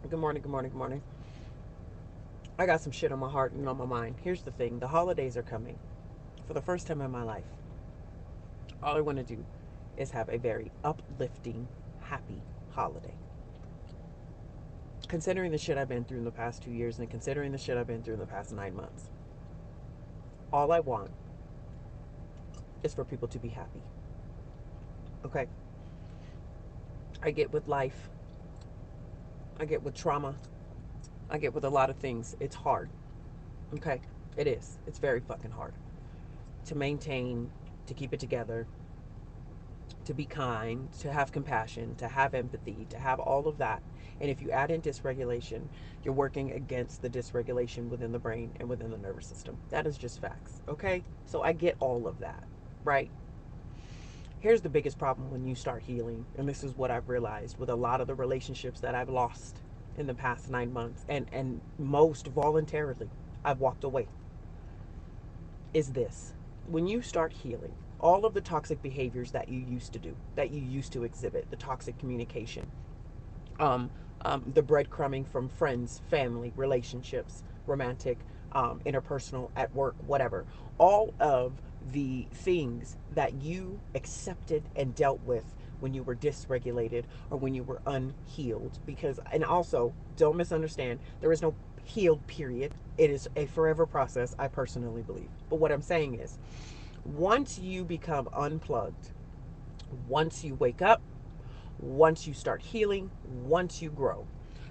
Good morning, good morning, good morning. I got some shit on my heart and on my mind. Here's the thing, the holidays are coming. For the first time in my life, all I want to do is have a very uplifting, happy holiday. Considering the shit I've been through in the past 2 years and considering the shit I've been through in the past 9 months, all I want is for people to be happy. Okay? I get with life, I get with trauma, I get with a lot of things. It's hard. Okay? It is. It's very fucking hard to maintain, to keep it together, to be kind, to have compassion, to have empathy, to have all of that. And if you add in dysregulation, you're working against the dysregulation within the brain and within the nervous system. That is just facts. Okay? So I get all of that, right? Here's the biggest problem when you start healing, and this is what I've realized with a lot of the relationships that I've lost in the past 9 months, and most voluntarily, I've walked away, is this. When you start healing, all of the toxic behaviors that you used to do, that you used to exhibit, the toxic communication, um, the breadcrumbing from friends, family, relationships, romantic, interpersonal, at work, whatever. All of the things that you accepted and dealt with when you were dysregulated or when you were unhealed. Because, and also, don't misunderstand, there is no healed period. It is a forever process, I personally believe. But what I'm saying is, once you become unplugged, once you wake up, once you start healing, once you grow,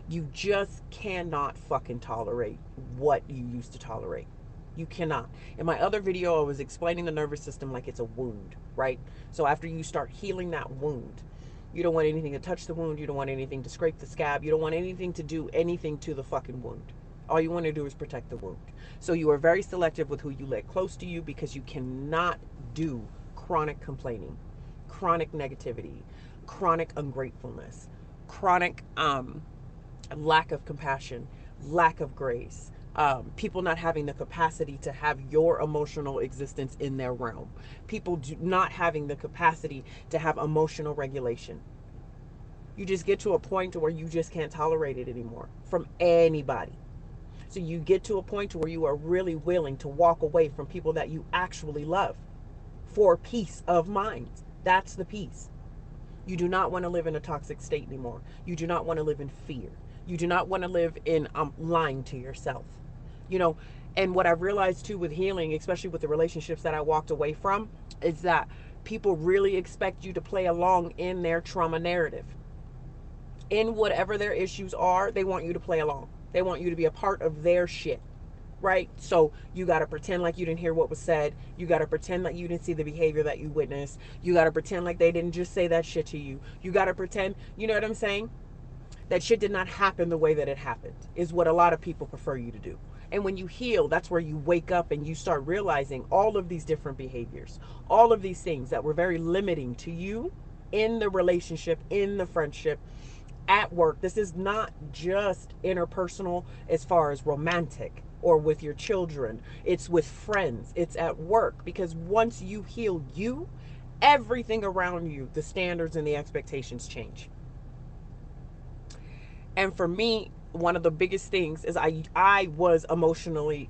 you just cannot fucking tolerate what you used to tolerate. You cannot. In my other video, I was explaining the nervous system like it's a wound, right? So after you start healing that wound, you don't want anything to touch the wound. You don't want anything to scrape the scab. You don't want anything to do anything to the fucking wound. All you want to do is protect the wound. So you are very selective with who you let close to you because you cannot do chronic complaining, chronic negativity, chronic ungratefulness, chronic lack of compassion, lack of grace, people not having the capacity to have your emotional existence in their realm, not having the capacity to have emotional regulation. You just get to a point to where you just can't tolerate it anymore from anybody. So you get to a point to where you are really willing to walk away from people that you actually love for peace of mind. That's the peace. You do not want to live in a toxic state anymore. You do not want to live in fear. You do not want to live in lying to yourself. You know, and what I've realized too with healing, especially with the relationships that I walked away from, is that people really expect you to play along in their trauma narrative. In whatever their issues are, they want you to play along. They want you to be a part of their shit, right? So you got to pretend like you didn't hear what was said. You got to pretend like you didn't see the behavior that you witnessed. You got to pretend like they didn't just say that shit to you. You got to pretend, you know what I'm saying? That shit did not happen the way that it happened, is what a lot of people prefer you to do. And when you heal, that's where you wake up and you start realizing all of these different behaviors, all of these things that were very limiting to you in the relationship, in the friendship, at work. This is not just interpersonal as far as romantic or with your children. It's with friends. It's at work. Because once you heal you, everything around you, the standards and the expectations change. And for me, one of the biggest things is I was emotionally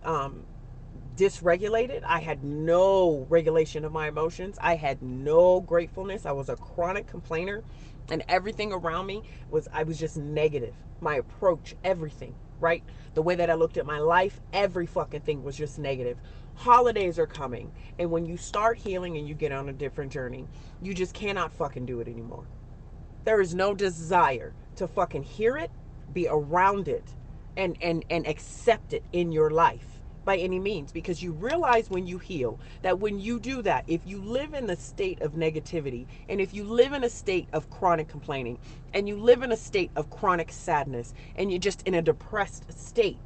dysregulated. I had no regulation of my emotions. I had no gratefulness. I was a chronic complainer, and everything around me I was just negative. My approach, everything, right? The way that I looked at my life, every fucking thing was just negative. Holidays are coming, and when you start healing and you get on a different journey, you just cannot fucking do it anymore. There is no desire to fucking hear it, be around it, and accept it in your life by any means, because you realize when you heal that when you do that, if you live in a state of negativity, and if you live in a state of chronic complaining, and you live in a state of chronic sadness, and you're just in a depressed state,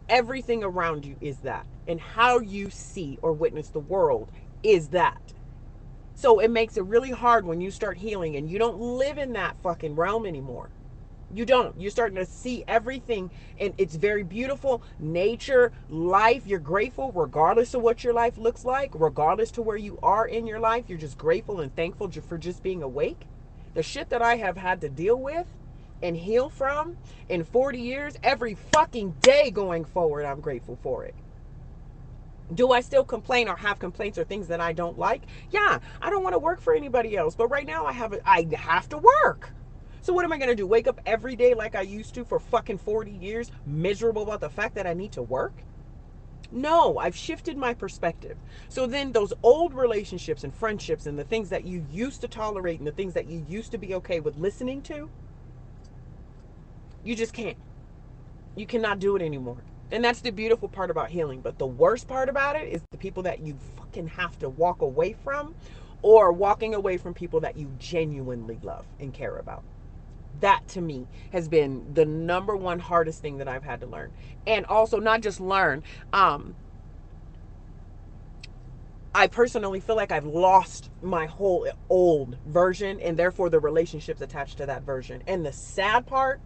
everything around you is that, and how you see or witness the world is that. So it makes it really hard when you start healing and you don't live in that fucking realm anymore. You don't. You're starting to see everything, and it's very beautiful. Nature, life, you're grateful regardless of what your life looks like, regardless to where you are in your life. You're just grateful and thankful for just being awake. The shit that I have had to deal with and heal from in 40 years, every fucking day going forward, I'm grateful for it. Do I still complain or have complaints or things that I don't like? Yeah, I don't want to work for anybody else, but right now I have to work. So what am I going to do? Wake up every day like I used to for fucking 40 years, miserable about the fact that I need to work? No, I've shifted my perspective. So then those old relationships and friendships and the things that you used to tolerate and the things that you used to be okay with listening to, you just can't. You cannot do it anymore. And that's the beautiful part about healing. But the worst part about it is the people that you fucking have to walk away from, or walking away from people that you genuinely love and care about. That to me has been the number one hardest thing that I've had to learn. And also not just learn, I personally feel like I've lost my whole old version and therefore the relationships attached to that version. And the sad part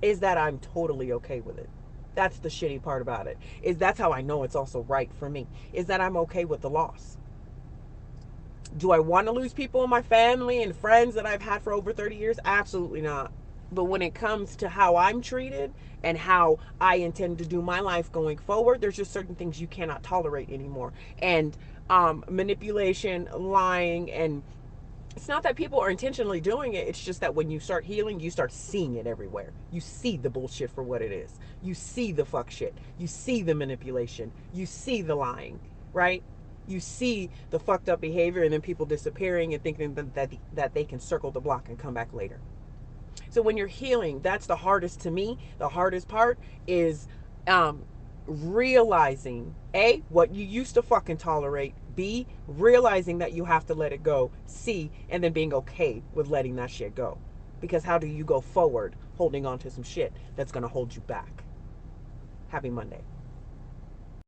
is that I'm totally okay with it. That's the shitty part about it. Is that's how I know it's also right for me. Is that I'm okay with the loss. Do I want to lose people in my family and friends that I've had for over 30 years? Absolutely not. But when it comes to how I'm treated and how I intend to do my life going forward, there's just certain things you cannot tolerate anymore. And manipulation, lying, and it's not that people are intentionally doing it. It's just that when you start healing, you start seeing it everywhere. You see the bullshit for what it is. You see the fuck shit. You see the manipulation. You see the lying, right? You see the fucked up behavior and then people disappearing and thinking that they can circle the block and come back later. So when you're healing, that's the hardest to me. The hardest part is realizing A, what you used to fucking tolerate, B, realizing that you have to let it go, C, and then being okay with letting that shit go. Because how do you go forward holding on to some shit that's going to hold you back? Happy Monday.